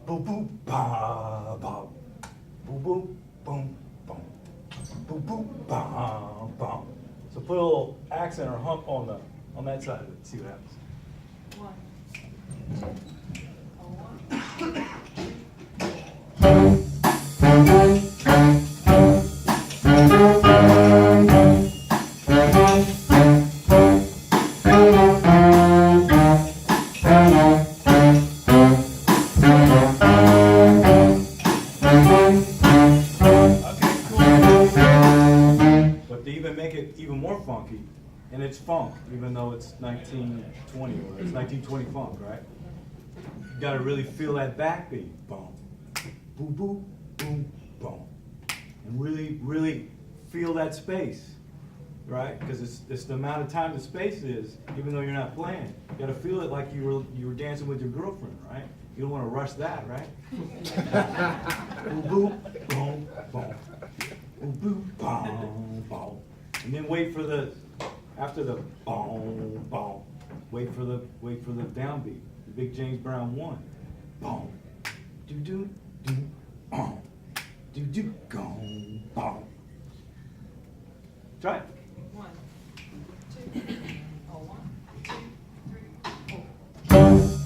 Boom, boom, ba, ba. Boom, boom, boom, boom. Boom, boom, ba, ba. So put a little accent or hump on that side of it. See what happens. 1, 2, oh, 1. But to even make it even more funky, and it's funk, even though it's 1920 or it's 1920 funk, right? You gotta really feel that backbeat. Boom, boom, boom, boom, boom. And really, really feel that space, right? Because it's the amount of time the space is, even though you're not playing. You gotta feel it like you were dancing with your girlfriend, right? You don't wanna rush that, right? Boom, boom, boom, boom. Boom, boom, boom, boom. And then wait for after the boom, boom, wait for the downbeat, the big James Brown one. Boom, do do do, boom, do do boom, boom. Try it. 1, 2, oh, 1, 2, 3, 4.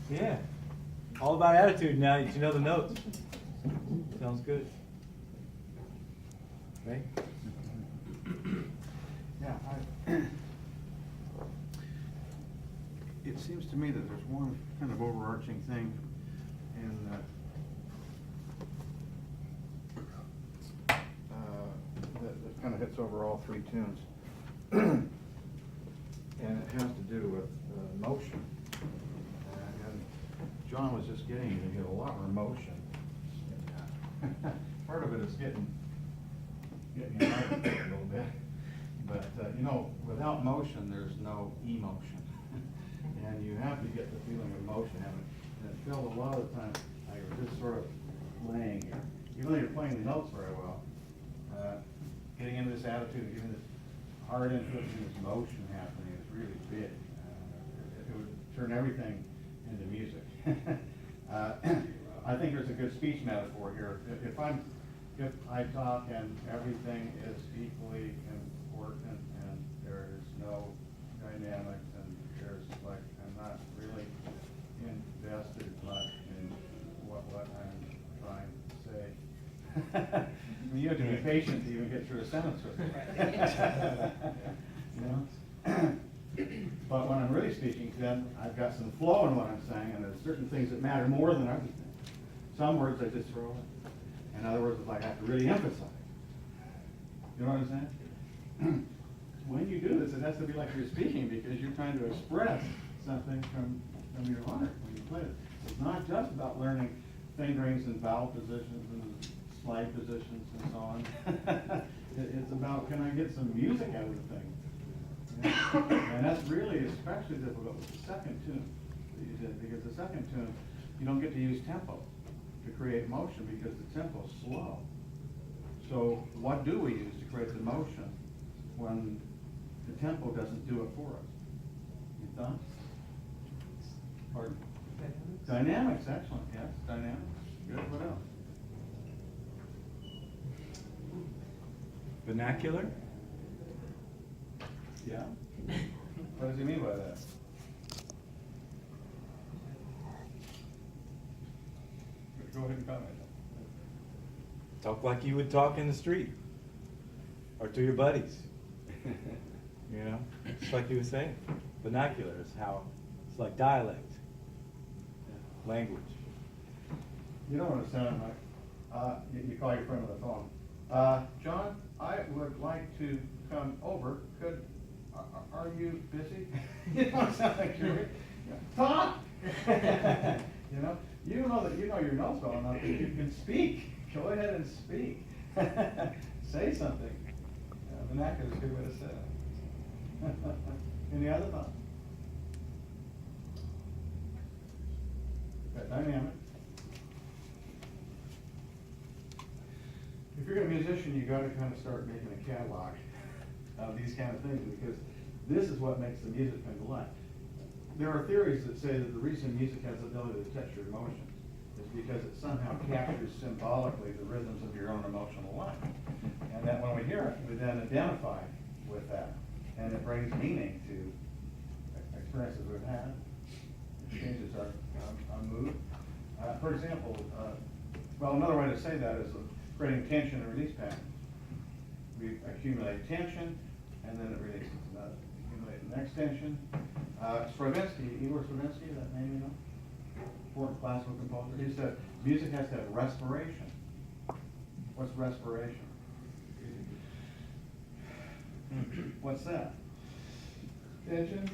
Yeah. All about attitude now. You know the notes. Sounds good. Right? Yeah, it seems to me that there's one kind of overarching thing in that kind of hits over all three tunes. And it has to do with motion. And John was just getting to get a lot more motion. Part of it is getting your heart a little bit. But, you know, without motion, there's no emotion. And you have to get the feeling of motion. And it felt a lot of the time like you're just sort of laying here. Even though you're playing the notes very well, getting into this attitude, getting this hard input and this motion happening is really big. It would turn everything into music. I think there's a good speech metaphor here. If I talk and everything is equally important and there's no dynamics and there's like, I'm not really invested much in what I'm trying to say. You have to be patient to even get through a sentence with me. You know? But when I'm really speaking, then I've got some flow in what I'm saying, and there's certain things that matter more than other things. Some words I just throw in. In other words, if I have to really emphasize. You know what I'm saying? When you do this, it has to be like you're speaking because you're trying to express something from your heart when you play it. It's not just about learning fingerings and vowel positions and slide positions and so on. It's about, can I get some music out of the thing? And that's really especially difficult with the second tune. Because the second tune, you don't get to use tempo to create motion because the tempo is slow. So what do we use to create the motion when the tempo doesn't do it for us? You thoughts? Pardon? Dynamics, excellent, yes, dynamics. Good, what else? Vernacular? Yeah? What does he mean by that? Go ahead and comment. Talk like you would talk in the street, or to your buddies. You know, just like you were saying, vernacular is how, it's like dialect, language. You know what it sounded like? You call your friend on the phone. John, I would like to come over. Are you busy? You know, it sounds like you're, talk! You know that you know your notes well enough that you can speak. Go ahead and speak. Say something. Vernacular is a good way to say it. Any other thoughts? That dynamic. If you're a musician, you gotta kind of start making a catalog of these kind of things, because this is what makes the music come to life. There are theories that say that the reason music has the ability to touch your emotions is because it somehow captures symbolically the rhythms of your own emotional life. And that when we hear it, we then identify with that. And it brings meaning to experiences we've had. It changes our mood. For example, well, another way to say that is creating tension and release patterns. We accumulate tension, and then it releases. Accumulate the next tension. Igor Stravinsky, that name you know? Important classical composer. He said music has to have respiration. What's respiration? What's that? Tension,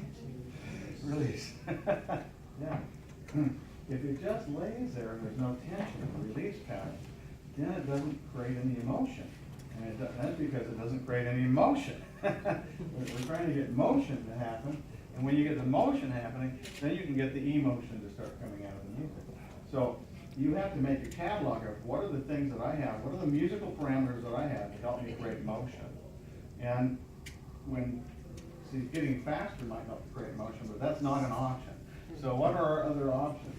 release. Yeah. If it just lays there and there's no tension, release pattern, then it doesn't create any emotion. And that's because it doesn't create any emotion. We're trying to get motion to happen, and when you get the motion happening, then you can get the emotion to start coming out of the music. So you have to make a catalog of what are the things that I have, what are the musical parameters that I have to help me create motion. And getting faster might help create motion, but that's not an option. So what are our other options?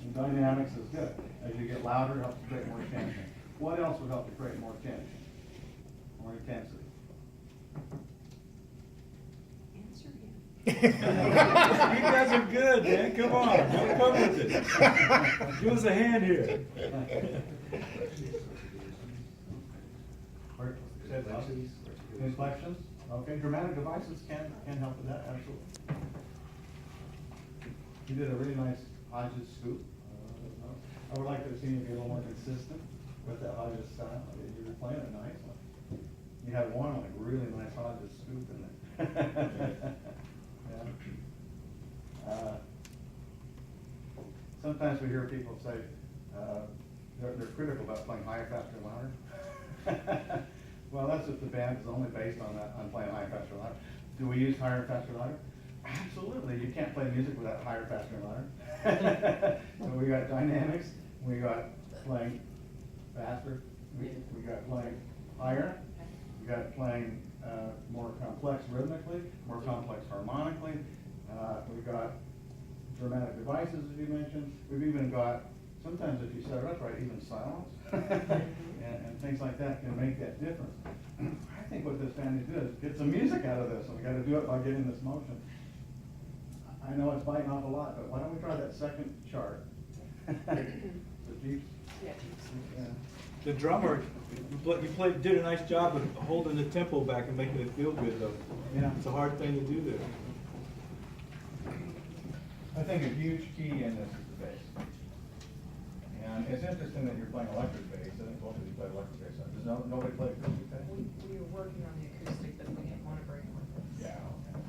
And dynamics is good. As you get louder, it helps to create more tension. What else would help to create more tension? More intensity? Answer him. You guys are good, man. Come on, don't come with it. Give us a hand here. Inflections? Okay, dramatic devices can help with that, absolutely. You did a really nice Hodges scoop. I would like to have seen you be a little more consistent with that Hodges style. You were playing it nice. You had one like really nice Hodges scoop in there. Yeah. Sometimes we hear people say they're critical about playing higher, faster, louder. Well, that's if the band is only based on that, on playing higher, faster, louder. Do we use higher, faster, louder? Absolutely. You can't play music without higher, faster, and louder. So we got dynamics. We got playing faster. We got playing higher. We got playing more complex rhythmically, more complex harmonically. We've got dramatic devices, as you mentioned. We've even got, sometimes if you set it up right, even silence. and things like that can make that difference. I think what this band needs to do is get some music out of this, and we got to do it by getting this motion. I know it's biting off a lot, but why don't we try that second chart? The Jeeps. Yeah. Yeah. The drummer, did a nice job of holding the tempo back and making it feel good, though. Yeah. It's a hard thing to do there. I think a huge key in this is the bass. And it's interesting that you're playing electric bass. I think both of you play electric bass. Does nobody play acoustic bass? We were working on the acoustic, but we didn't want to break more. Yeah, okay.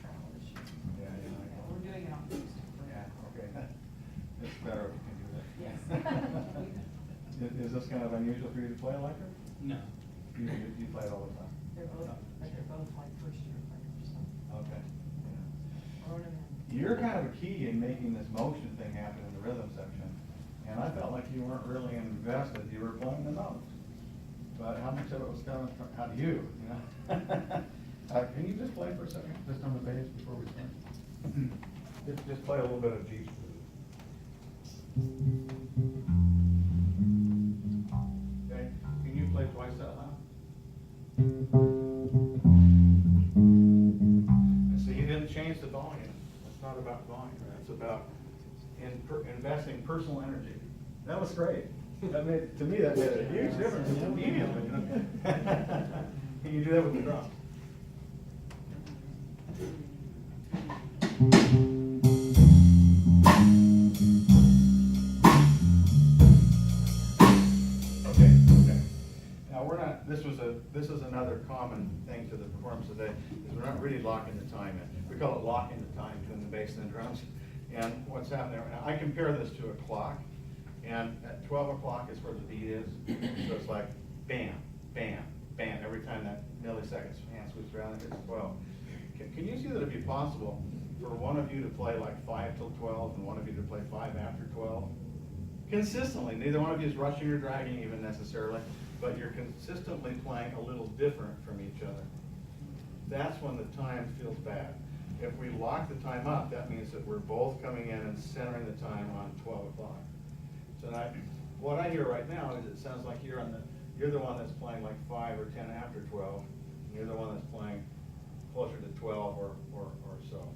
Travel issue. Yeah, Yeah, yeah. we're doing it on acoustic. Yeah, okay. It's better if you can do that. Yes. Is this kind of unusual for you to play electric? No. You play it all the time? They're both like first year players, so. Okay. Throwing them in. You're kind of a key in making this motion thing happen in the rhythm section. And I felt like you weren't really invested. You were playing the notes. But how much of it was coming from, how do you know? Can you just play for a second, just on the bass before we start? Just play a little bit of Jeeps. Okay, can you play twice that loud? And see, you didn't change the volume. It's not about volume, it's about investing personal energy. That was great. To me, that made a huge difference immediately. You know? Can you do that with the drums? Okay. Now this is another common thing to the performance today, is we're not really locking the time in. We call it locking the time between the bass and the drums. And what's happening right now, I compare this to a clock, and at 12 o'clock is where the beat is. So it's like bam, bam, bam, every time that milliseconds hand swoops around, it hits 12. Can you see that it'd be possible for one of you to play like 5 till 12 and one of you to play 5 after 12? Consistently, neither one of you is rushing or dragging even necessarily, but you're consistently playing a little different from each other. That's when the time feels bad. If we lock the time up, that means that we're both coming in and centering the time on 12 o'clock. So now, what I hear right now is it sounds like you're the one that's playing like 5 or 10 after 12, and you're the one that's playing closer to 12 or so.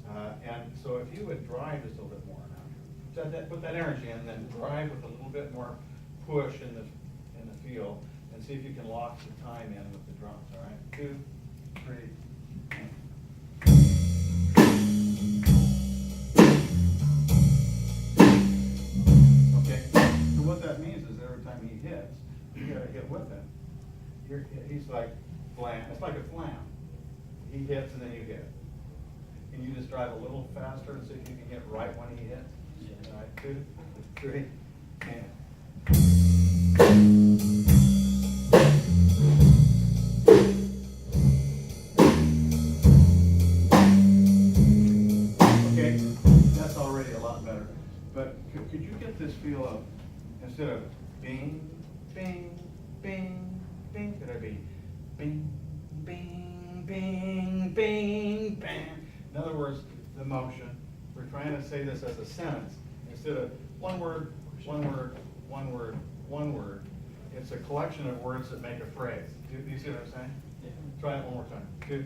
And so if you would drive just a little bit more now, put that energy in, and then drive with a little bit more push in the feel, and see if you can lock the time in with the drums. All right, 2, 3. Okay. So what that means is every time he hits, you gotta hit with him. He's like flam. It's like a flam. He hits and then you hit. Can you just drive a little faster and see if you can hit right when he hits? All right, 2, 3, and. Okay, that's already a lot better. But could you get this feel of, instead of bing, bing, bing, bing, could I be bing, bing, bing, bing, bang? In other words, the motion. We're trying to say this as a sentence. Instead of one word, one word, one word, one word. It's a collection of words that make a phrase. Do you see what I'm saying? Yeah. Try it one more time. 2,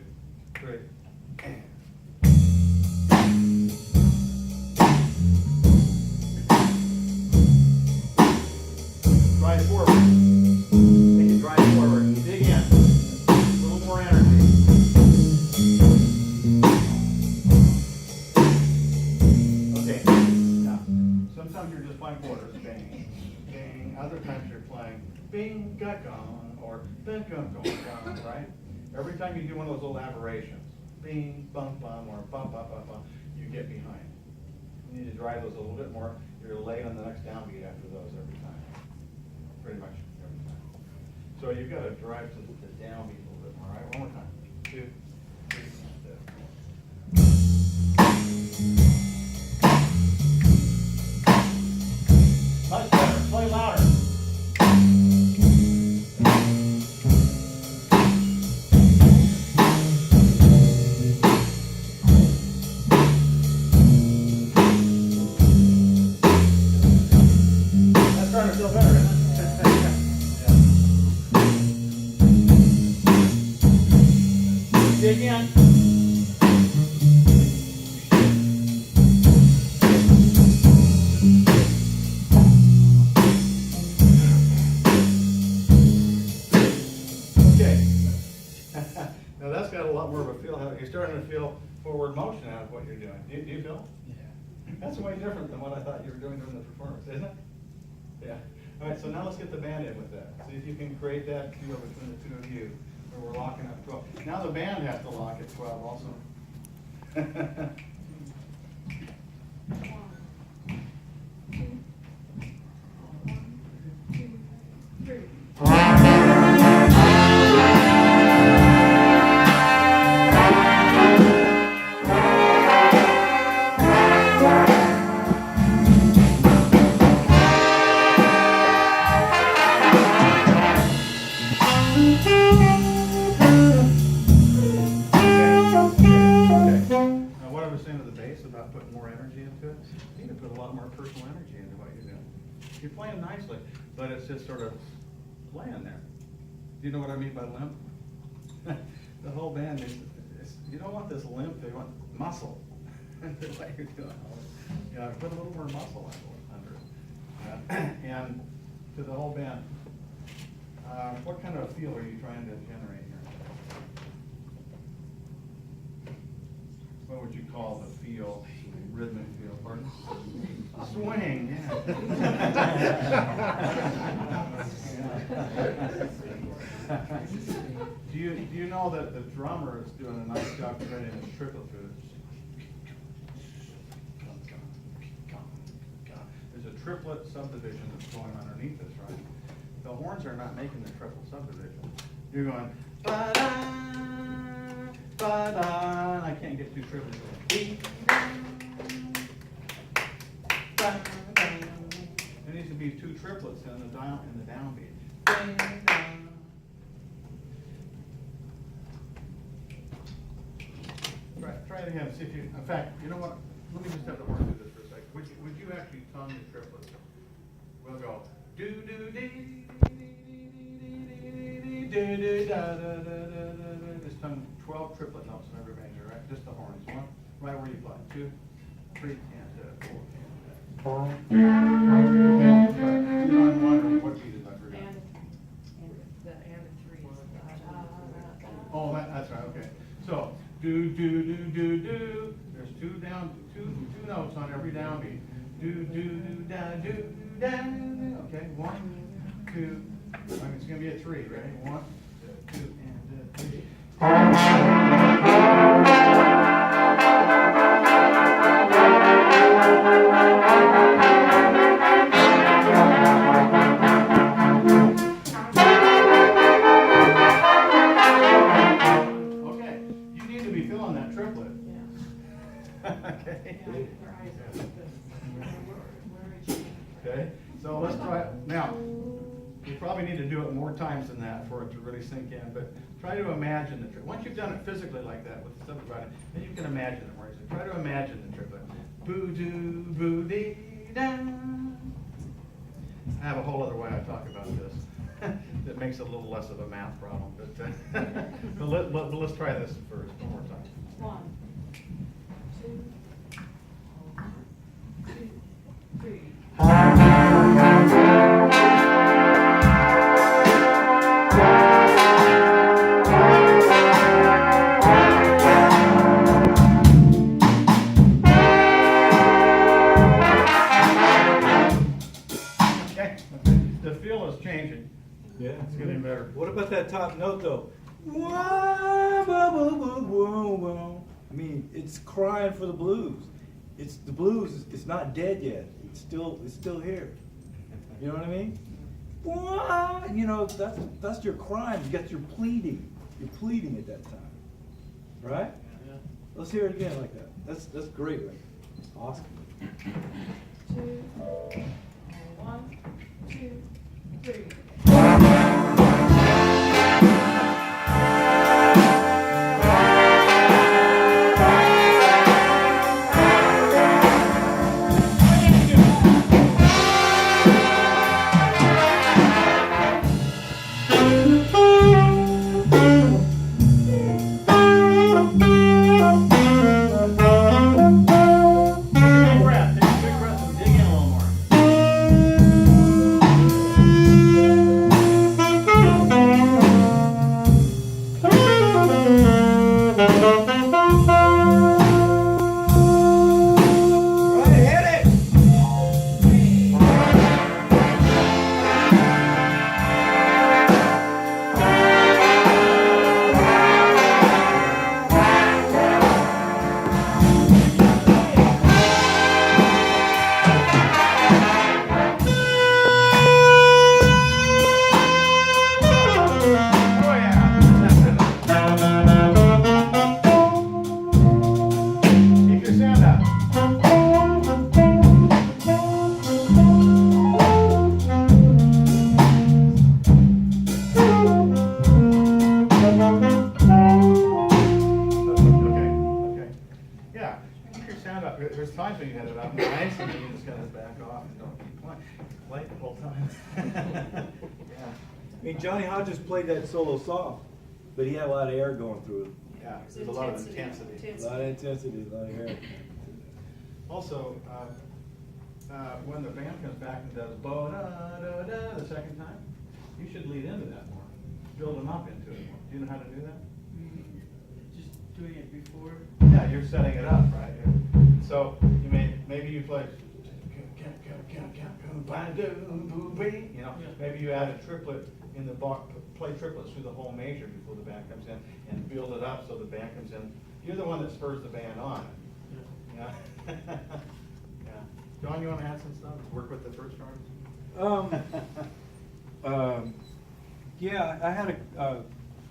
3, and. Drive forward. Make it drive forward. Dig in. A little more energy. Okay. Now, sometimes you're just playing quarters. Bang, bang. Other times you're playing bing, gong, or bing, gong, right? Every time you do one of those little aberrations, bing, bum, bum, or bum, bum, bum, bum, you get behind. You need to drive those a little bit more. You're late on the next downbeat after those every time. Pretty much every time. So you've got to drive to the downbeat a little bit more. All right, one more time. 2, 3, much better. Play louder. That's starting to feel better, isn't it? Dig in. Okay. Now that's got a lot more of a feel. You're starting to feel forward motion out of what you're doing. Do you feel? Yeah. That's way different than what I thought you were doing during the performance, isn't it? Yeah. All right, so now let's get the band in with that. See if you can create that feel between the two of you, where we're locking up 12. Now the band has to lock at 12 also. About putting more energy into it, you need to put a lot more personal energy into what you're doing. You're playing nicely, but it's just sort of laying there. Do you know what I mean by limp? The whole band is, you don't want this limp, they want muscle. That's what you're doing. You know, put a little more muscle under it. And to the whole band, what kind of feel are you trying to generate here? What would you call the feel, rhythmic feel, pardon? Swing, yeah. Do you know that the drummer is doing a nice job creating a triplet through this? There's a triplet subdivision that's going underneath this, right? The horns are not making the triplet subdivision. You're going ba-da, ba-da. I can't get two triplets. There needs to be two triplets in the downbeat. Try it again. See if you. In fact, you know what? Let me just have to work through this for a second. Would you actually tongue the triplets? We'll go do do dee dee dee dee da da da da da. Just tongue 12 triplet notes in every measure, right? Just the horns. One, right where you play. 2, 3, and 4. On one, what key did I forget? And three. Oh, that's right. Okay. So do do do do do. There's two notes on every downbeat. Do do do da do do da. Okay. 1, 2. It's gonna be a 3. Ready? 1, 2, and 3. Okay. You need to be feeling that triplet. Okay. Okay, so let's try it. Now, you probably need to do it more times than that for it to really sink in, but try to imagine the triplet. Once you've done it physically like that with the subdivided, then you can imagine it more easily. Try to imagine the triplet. Boo-doo, boo-dee-da. I have a whole other way I talk about this that makes it a little less of a math problem, but let's try this first one more time. 1, 2, 3. Okay, the feel is changing. Yeah. It's getting better. What about that top note though? Wah, wah, wah, wah, wah, wah. I mean, it's crying for the blues. It's the blues. It's not dead yet. It's still here. You know what I mean? Wah, you know, that's your crying. You're pleading. You're pleading at that time, right? Yeah. Let's hear it again like that. That's great. Right? Awesome. 2, 1, 2, 3. Big breath. Take a big breath and dig in a little more. Right, hit it. Oh yeah. Keep your sound up. Okay. Yeah, keep your sound up. There's times when you had it up nice and then you just gotta back off and don't keep playing. Play the whole time. Yeah. I mean, Johnny Hodges played that solo soft, but he had a lot of air going through it. Yeah, there's a lot of intensity. A lot of intensity, a lot of air. Also, when the band comes back and does bo da da da the second time, you should lead into that more, build them up into it more. Do you know how to do that? Just doing it before. Yeah, you're setting it up, right? So you maybe you play, you know, maybe you add a triplet in the bar, play triplets through the whole measure before the band comes in, and build it up so the band comes in. You're the one that spurs the band on. Yeah. Yeah. John, you want to add some stuff? Work with the first artist? Yeah, I had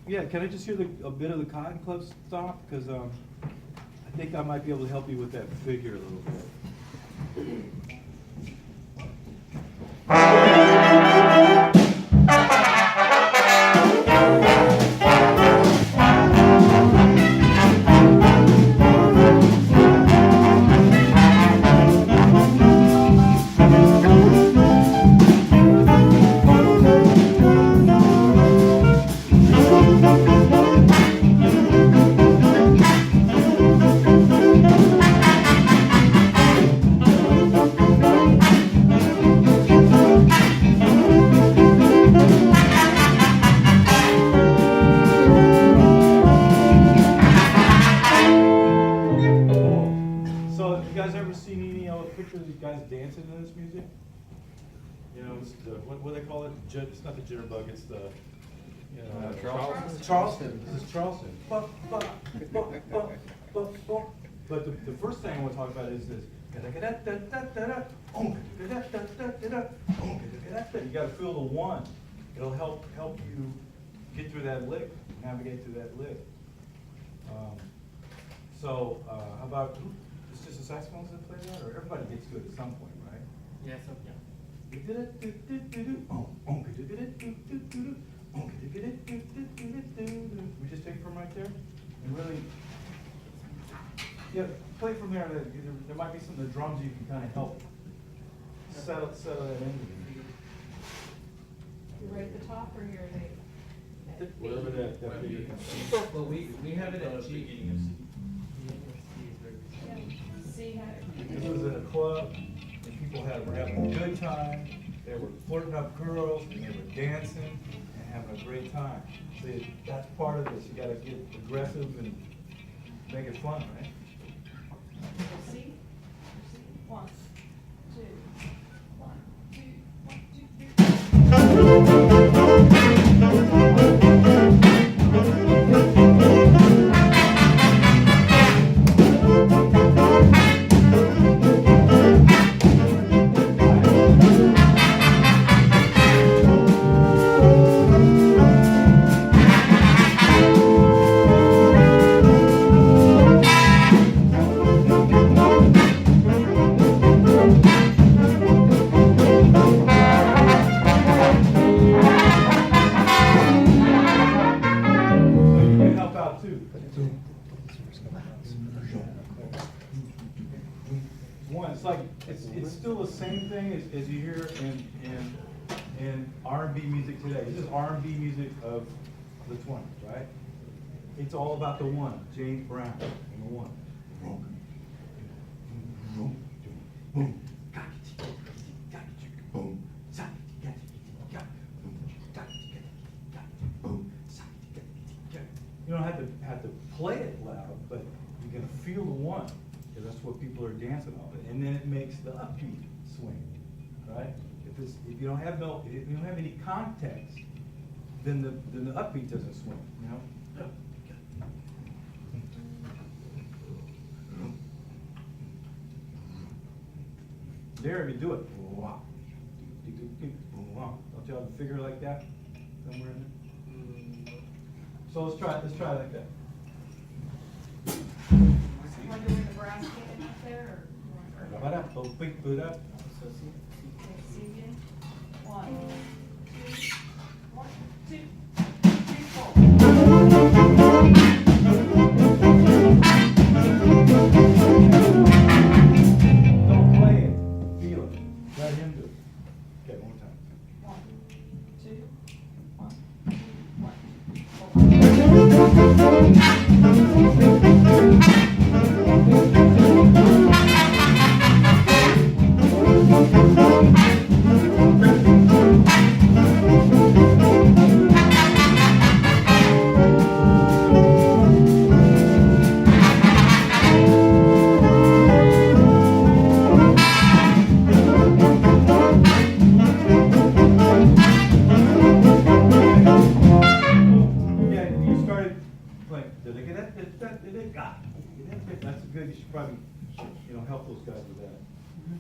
yeah, can I just hear a bit of the Cotton Club stuff? Because I think I might be able to help you with that figure a little bit. Pictures of you guys dancing to this music? You know, it's the, what do they call it? It's not the jitterbug, it's the, you know, Charleston. This is Charleston. But the first thing I want to talk about is this. You got to feel the one. It'll help you get through that lick, navigate through that lick. So how about? It's just the saxophones that play that, or everybody gets to it at some point, right? Yeah, so, yeah. We just take from right there and really, yeah, play from there. There might be some of the drums you can kind of help settle that into. You right at the top or you're at Wherever that figure comes from. Well, we have it at G. C? This was at a club, and people were having a good time. They were flirting up girls, and they were dancing and having a great time. See, that's part of this. You got to get aggressive and make it fun, right? C? 1, 2, 1, 2, 1, It's still the same thing as you hear in R&B music today. This is R&B music of the 20s, right? It's all about the one, James Brown, and the one. You don't have to play it loud, but you're gonna feel the one, because that's what people are dancing off it, and then it makes the upbeat swing, right? If you don't have any context, then the upbeat doesn't swing, you know? There, if you do it, don't you have a figure like that somewhere in there? So let's try it like that. Want to do the brass band up there, or? Put up. So see. Okay, C again. 1, 2, 1, 2, 3, 4. Don't play it. Feel it. Let him do it. Okay, one more time. 1, 2, 1, 2, 1, 4.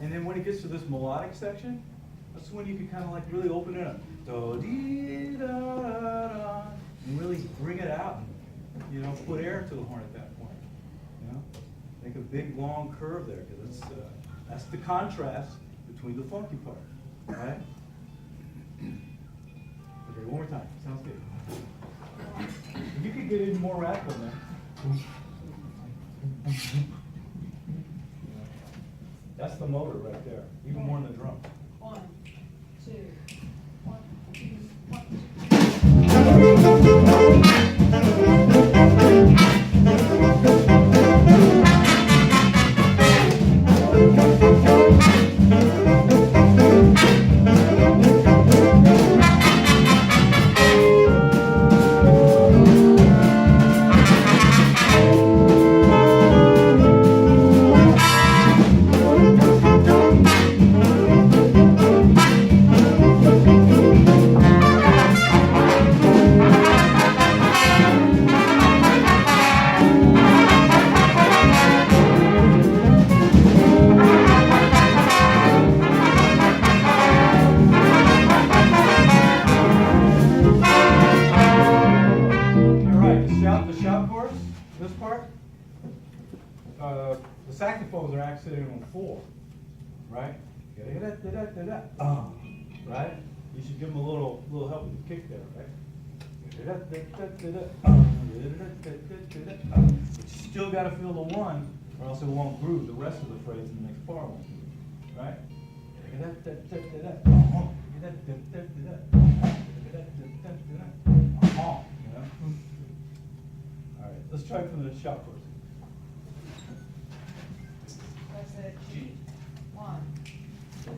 And then when it gets to this melodic section, that's when you can kind of like really open it up. Do, dee, da, da, da, and really bring it out and, you know, put air to the horn at that point. You know, make a big long curve there, because that's the contrast between the funky part. All right? Okay, one more time. Sounds good. If you could get even more radical, man. That's the motor right there, even more than the drum. 1, 2, 1, 2, 1, 2. The saxophones are actually on 4, right? Right? You should give them a little help with the kick there, right? But you still got to feel the 1, or else it won't groove the rest of the phrase in the next part one, right? All right, let's try from the shop first. That's it. G. 1, 2,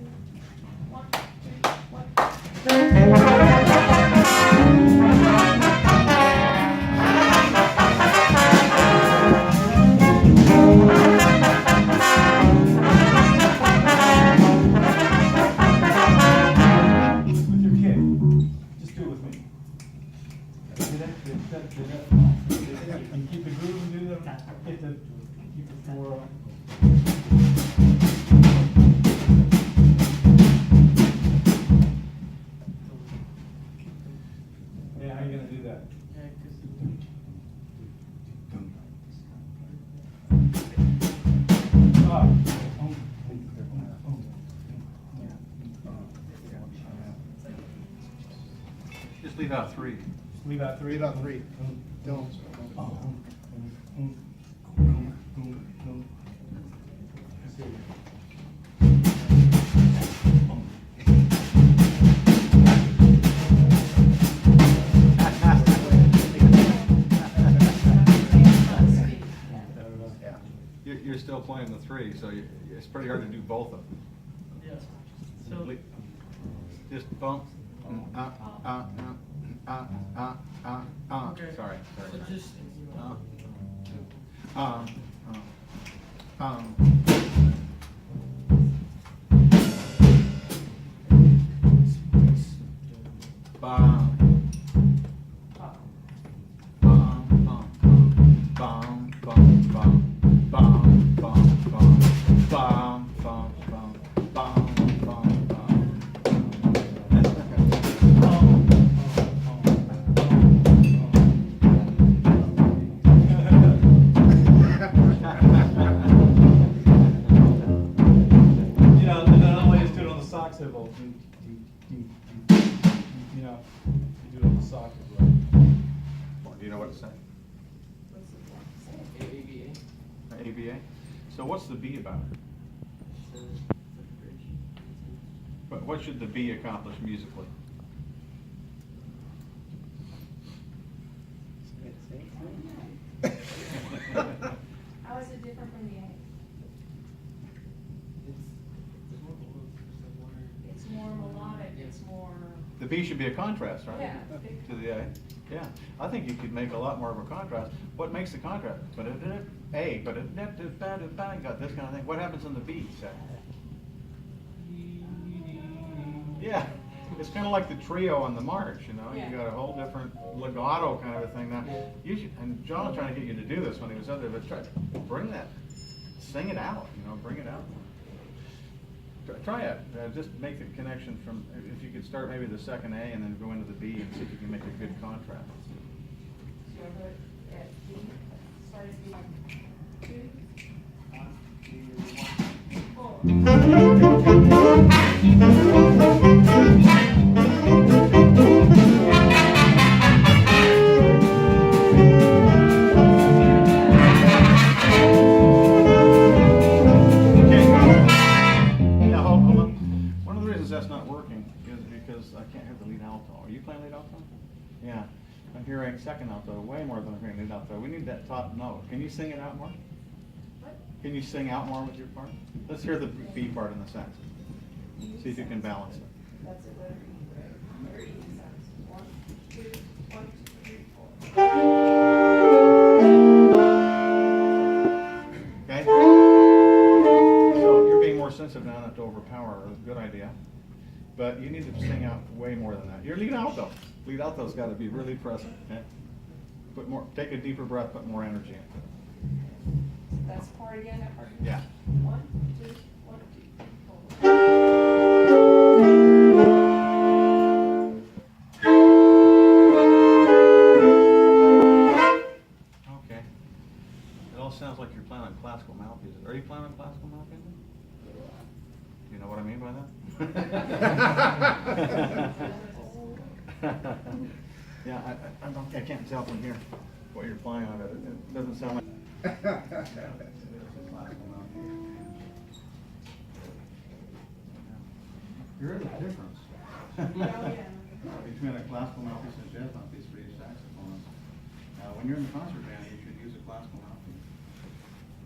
1, 2, 1. With your kick, just do it with me. And keep the groove and do the, keep the 4. Yeah, how are you gonna do that? Just leave out 3. Leave out 3. Leave out 3. Don't. You're still playing the 3, so it's pretty hard to do both of them. Yes. So, Just bump. Okay. Sorry. so just, You know, another way is do it on the sock cymbal. You know, you do it on the sock as well. Do you know what to say? What's the ABA. ABA? So what's the B about? But what should the B accomplish musically? How is it different from the A? It's more melodic, it's more, The B should be a contrast, right? yeah. To the A. Yeah, I think you could make a lot more of a contrast. What makes the contrast? But A, but you got this kind of thing. What happens in the B section? Yeah, it's kind of like the trio on the march, you know. Yeah. You got a whole different legato kind of a thing. Now, you should, and John was trying to get you to do this when he was out there, but try to bring that, sing it out, you know, bring it out. Try it, just make the connection from, if you could start maybe the second A and then go into the B and see if you can make a good contrast. So you'll go at B, start at B, 2, 4. Yeah, hold on. One of the reasons that's not working is because I can't hear the lead alto. Are you playing lead alto? Yeah. I'm hearing second alto way more than I'm hearing lead alto. We need that top note. Can you sing it out more? What? Can you sing out more with your part? Let's hear the B part in the sax. See if you can balance it. That's it, letter E, right? Letter E sounds 1, 2, 1, 2, 3, 4. Okay? So you're being more sensitive now, not to overpower. Good idea. But you need to sing out way more than that. Your lead alto. Lead alto's got to be really present. Okay? Put more. Take a deeper breath. Put more energy into it. That's part again, that part? Yeah. 1, 2, 1, 2, 3, 4. Okay. It all sounds like you're playing on classical mouthpieces. Are you playing on classical mouthpieces? Do you know what I mean by that? Yeah, I can't tell from here what you're playing on it. It doesn't sound like. There is a difference between a classical mouthpiece and a jazz mouthpiece for each saxophone. When you're in the concert band, you should use a classical mouthpiece,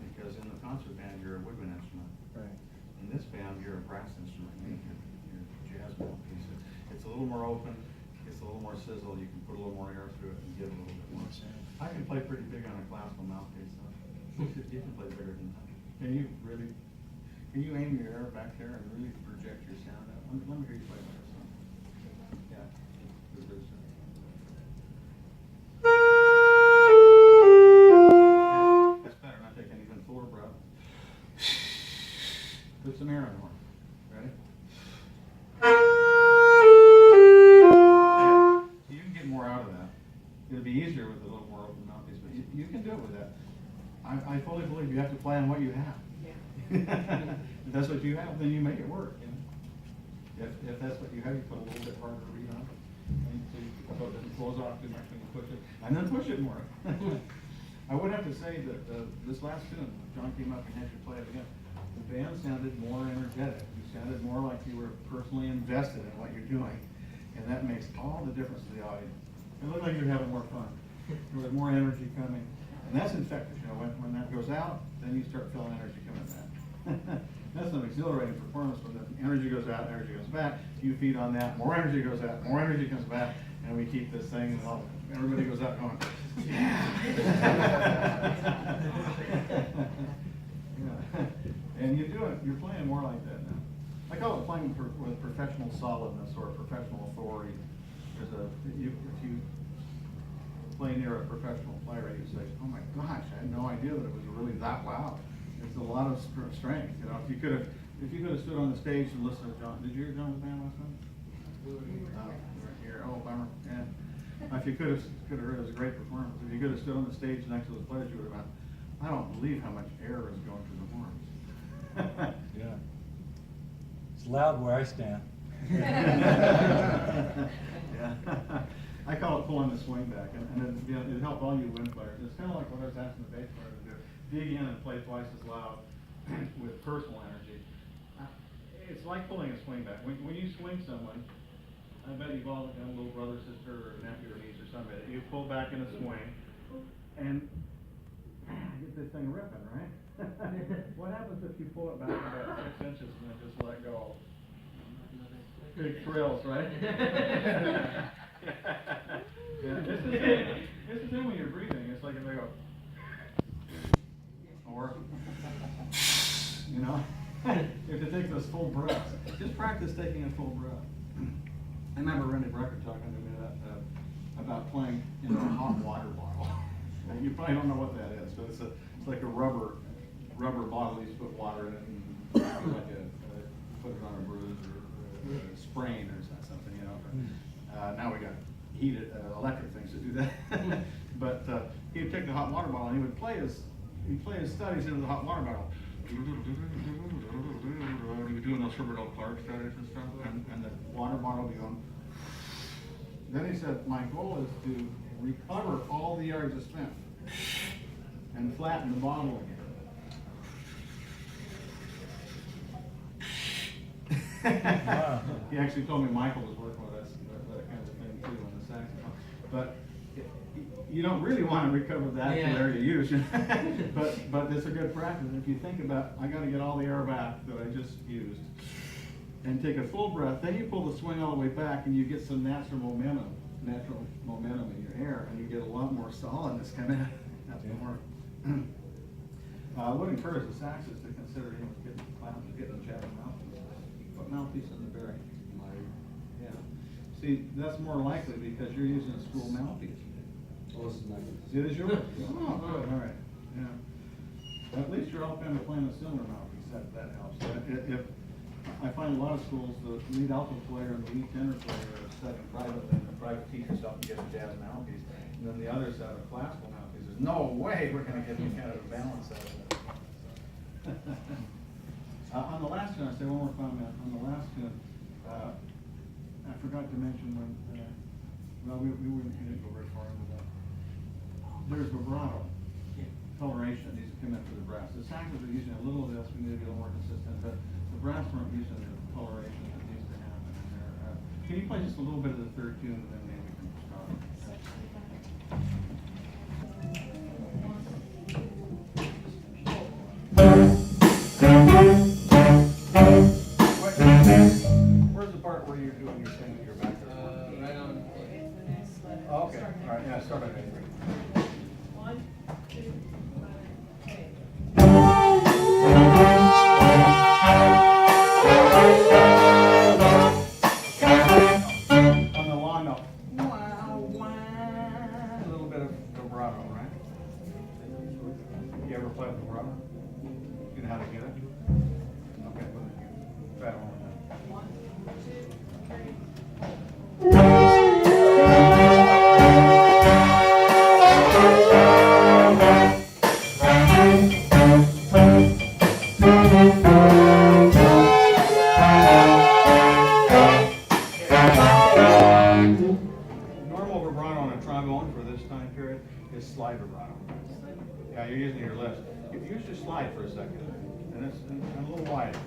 because in the concert band you're a woodwind instrument. Right. In this band you're a brass instrument. You're a jazz mouthpiece. It's a little more open. It's a little more sizzle. You can put a little more air through it and give it a little bit more. I can play pretty big on a classical mouthpiece. So you can play bigger than that. Can you really? Can you aim your air back there and really project your sound out? Let me hear you play better. So. Yeah. That's better. Now take an even fuller breath. Put some air in more. Ready? Yeah. You can get more out of that. It'll be easier with a little more open mouthpiece, but you can do it with that. I fully believe you have to play on what you have. If that's what you have, then you make it work. You know? If that's what you have, you put a little bit harder read on it. And so it doesn't close off too much when you push it. And then push it more. I would have to say that this last tune, John came up and had you play it again. The band sounded more energetic. You sounded more like you were personally invested in what you're doing. And that makes all the difference to the audience. It looked like you're having more fun. There was more energy coming. And that's infectious. You know, when that goes out, then you start feeling energy coming back. That's an exhilarating performance. When the energy goes out, energy goes back. You feed on that. More energy goes out, more energy comes back, and we keep this thing. And everybody goes out going, yeah. And you do it. You're playing more like that now. I call it playing with professional solidness or professional authority. If you play near a professional player, you say, "Oh my gosh, I had no idea that it was really that loud." It's a lot of strength. You know, if you could have stood on the stage and listened to John. Did you hear John's band last night? We were here. Oh, bummer. Yeah. If you could have heard, it was a great performance. If you could have stood on the stage next to the players, you would have gone, I don't believe how much air is going through the horns. Yeah. It's loud where I stand. Yeah. I call it pulling the swing back, and it helped all you wind players. It's kind of like what I was asking the bass player to do. Dig in and play twice as loud with personal energy. It's like pulling a swing back. When you swing someone, I bet you've all got a little brother, sister, or nephew, or niece, or somebody that you pull back in a swing, and get this thing ripping, right? What happens if you pull it back about 6 inches and then just let go? Big thrills, right? Yeah, this is it when you're breathing. It's like if I go, or, you know, you have to take those full breaths. Just practice taking a full breath. I remember Randy Brecker talking to me about playing in a hot water bottle. And you probably don't know what that is, but it's like a rubber bottle. You just put water in it and put Now we got heated, electric things to do that. But he would take the hot water bottle and he'd play his studies into the hot water bottle. He was doing those Herbert L. Clark studies and stuff, and the water bottle would be going. Then he said, my goal is to recover all the yards of spent and flatten the bottle again. He actually told me Michael was working with us, that kind of thing too on the saxophone. But you don't really want to recover the actual area you use. but it's a good practice. If you think about, I got to get all the air back that I just used, and take a full breath, then you pull the swing all the way back, and you get some natural momentum in your hair, and you get a lot more solidness kind of at the work. I would encourage the saxes to consider getting a jazz mouthpiece. Put mouthpiece in the bearing. Yeah. See, that's more likely because you're using a school mouthpiece. Oh, this is nice. It is yours? Oh, good, all right, yeah. At least you're all kind of playing a similar mouthpiece, that helps. If I find a lot of schools, the lead alto player and the lead tenor player are studying private, and the private teachers help them get a jazz mouthpiece, and then the others have a classical mouthpiece. There's no way we're gonna get any kind of a balance out of it. On the last tune, I say one more comment, on the last tune, I forgot to mention when, well, we didn't go very far into that. There's vibrato coloration that needs to come in for the brass. The saxes are using a little of this, we need to be a little more consistent, but the brass weren't using the coloration that needs to happen in there. Can you play just a little bit of the third tune and then maybe we can start? Where's the part where you're doing your thing with your back? Right on. Oh, okay, all right, yeah, start at A3. 1, 2, 3. On the long note, a little bit of vibrato, right? You ever play with vibrato? You know how to get it? Okay, try it one more time. 1, 2, 3. Normal vibrato on a trombone for this time period is slide vibrato. Yeah, you're using your lips. If you just slide for a second, and it's a little wider,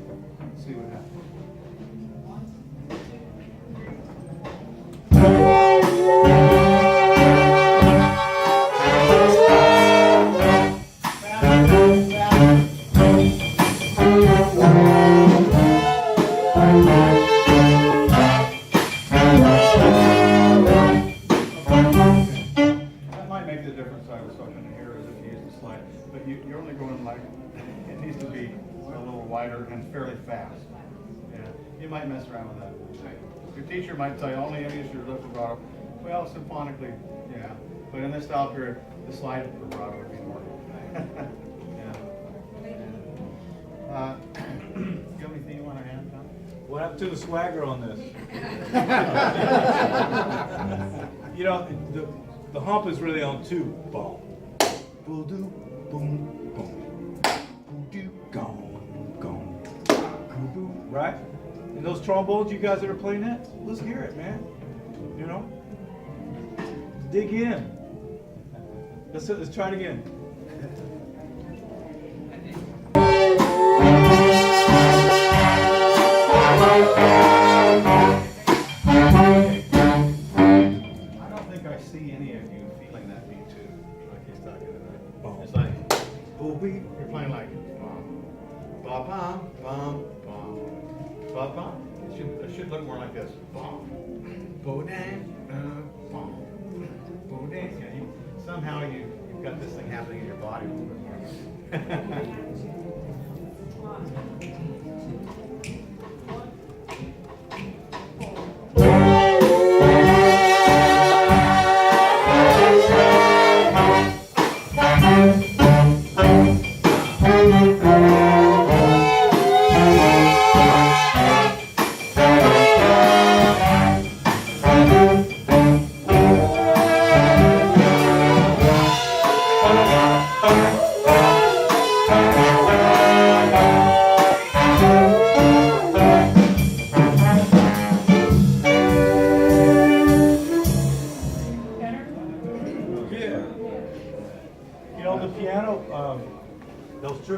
see what happens. That might make the difference I was talking to here is if you use the slide, but you're only going like, it needs to be a little wider and fairly fast. Yeah, you might mess around with that. Your teacher might tell you only use your lip vibrato. Well, symphonically, yeah, but in this style period, the slide vibrato would be more. Yeah. Do you have anything you want to add, Tom? What happened to the swagger on this? You know, the hump is really on two. Boom, boom, boom, boom, boom, gone, gone, boom, right? And those trombones, you guys that are playing that, let's hear it, man. You know, dig in. Let's try it again. I don't think I see any of you feeling that beat too, like he's talking about. It's like, you're playing like, bum, bum, bum, bum, bum, bum. It should look more like this. Bum, bo-dang, bum, bo-dang. Yeah, somehow you've got this thing happening in your body a little bit more.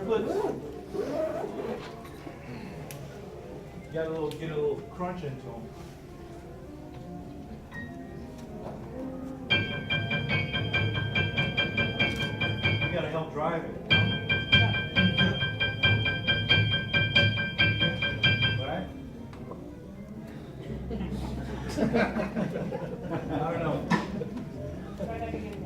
triplets. Get a little crunch into them. You gotta help drive it. Right? I don't know. Try that again.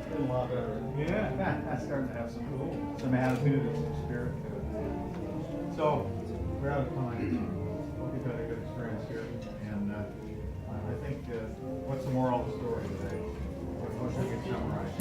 Feeling a lot better. Yeah. That's starting to have some attitude and some spirit to it. So, we're out of time. Hope you've had a good experience here. And I think, what's the moral of the story today? What should we summarize?